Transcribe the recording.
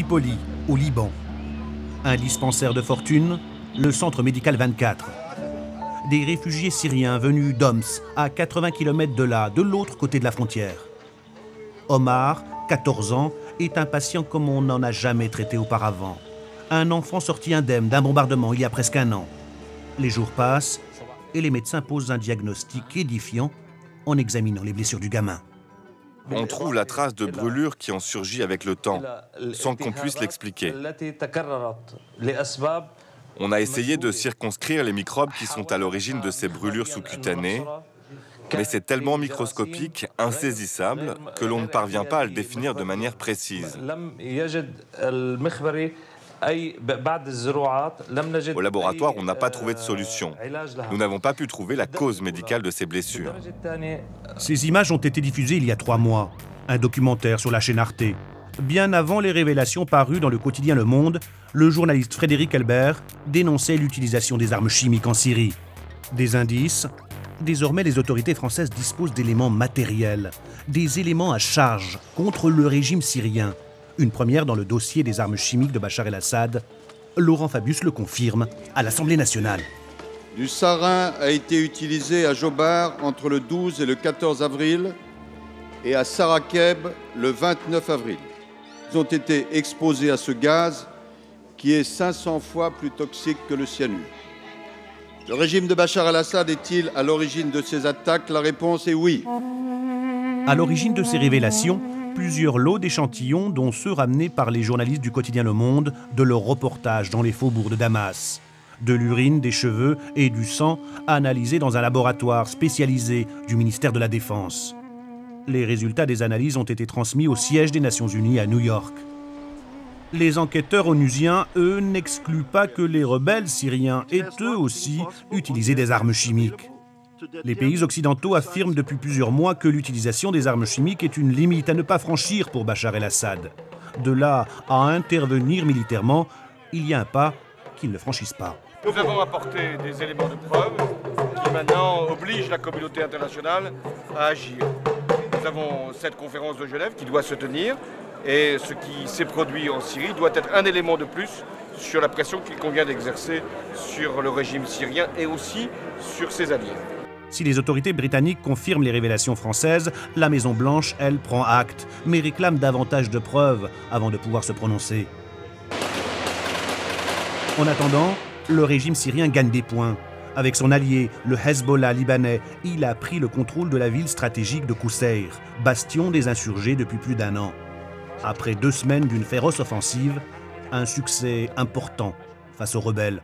Tripoli, au Liban. Un dispensaire de fortune, le centre médical 24. Des réfugiés syriens venus d'Homs, à 80 km de là, de l'autre côté de la frontière. Omar, 14 ans, est un patient comme on n'en a jamais traité auparavant. Un enfant sorti indemne d'un bombardement il y a presque un an. Les jours passent et les médecins posent un diagnostic édifiant en examinant les blessures du gamin. On trouve la trace de brûlures qui ont surgi avec le temps, sans qu'on puisse l'expliquer. On a essayé de circonscrire les microbes qui sont à l'origine de ces brûlures sous-cutanées, mais c'est tellement microscopique, insaisissable, que l'on ne parvient pas à le définir de manière précise. Au laboratoire, on n'a pas trouvé de solution. Nous n'avons pas pu trouver la cause médicale de ces blessures. Ces images ont été diffusées il y a 3 mois. Un documentaire sur la chaîne Arte. Bien avant les révélations parues dans le quotidien Le Monde, le journaliste Frédéric Elbert dénonçait l'utilisation des armes chimiques en Syrie. Des indices. Désormais, les autorités françaises disposent d'éléments matériels, des éléments à charge contre le régime syrien. Une première dans le dossier des armes chimiques de Bachar el-Assad. Laurent Fabius le confirme à l'Assemblée nationale. Du sarin a été utilisé à Jobar entre le 12 et le 14 avril et à Sarakeb le 29 avril. Ils ont été exposés à ce gaz qui est 500 fois plus toxique que le cyanure. Le régime de Bachar el-Assad est-il à l'origine de ces attaques? La réponse est oui. À l'origine de ces révélations, plusieurs lots d'échantillons, dont ceux ramenés par les journalistes du quotidien Le Monde de leur reportage dans les faubourgs de Damas. De l'urine, des cheveux et du sang analysés dans un laboratoire spécialisé du ministère de la Défense. Les résultats des analyses ont été transmis au siège des Nations Unies à New York. Les enquêteurs onusiens, eux, n'excluent pas que les rebelles syriens aient eux aussi utilisé des armes chimiques. Les pays occidentaux affirment depuis plusieurs mois que l'utilisation des armes chimiques est une limite à ne pas franchir pour Bachar el-Assad. De là à intervenir militairement, il y a un pas qu'ils ne franchissent pas. Nous avons apporté des éléments de preuve qui maintenant obligent la communauté internationale à agir. Nous avons cette conférence de Genève qui doit se tenir et ce qui s'est produit en Syrie doit être un élément de plus sur la pression qu'il convient d'exercer sur le régime syrien et aussi sur ses alliés. Si les autorités britanniques confirment les révélations françaises, la Maison-Blanche, elle, prend acte, mais réclame davantage de preuves avant de pouvoir se prononcer. En attendant, le régime syrien gagne des points. Avec son allié, le Hezbollah libanais, il a pris le contrôle de la ville stratégique de Kousseir, bastion des insurgés depuis plus d'1 an. Après 2 semaines d'une féroce offensive, un succès important face aux rebelles.